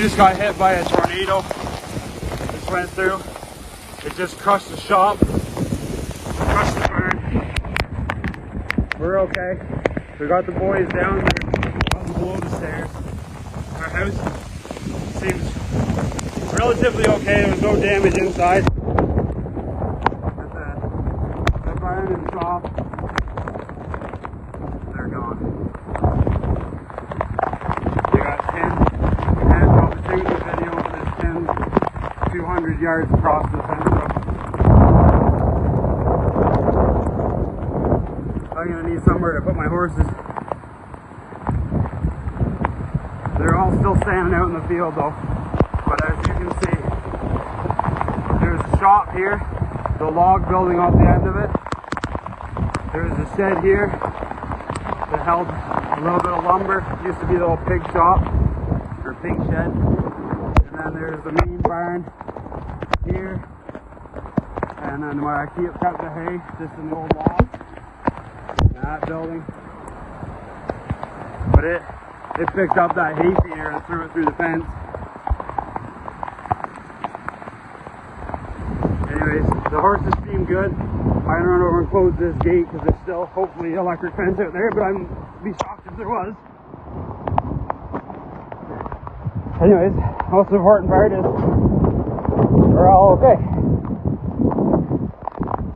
just got hit by a tornado. Just went through. It just crushed the shop, crushed the barn. We're okay. We got the boys down there below the stairs. Our house seems relatively okay. There was no damage inside. The barn and shop, they're gone. They got 10, and probably taking the video of this 200 yards across the fence. I'm gonna need somewhere to put my horses. They're all still standing out in the field though. But as you can see, there's a shop here, the log building off the end of it. There's a shed here that held a little bit of lumber. It used to be the old pig shop, or pig shed. And then there's the main barn here. And then where I kept the hay, just in the old loft. That building. But it picked up that hay feeder and threw it through the fence. Anyways, the horses seem good. I can run over and close this gate because there's still hopefully electric fence out there, but I'd be shocked if there was. Anyways, most important part is we're all okay.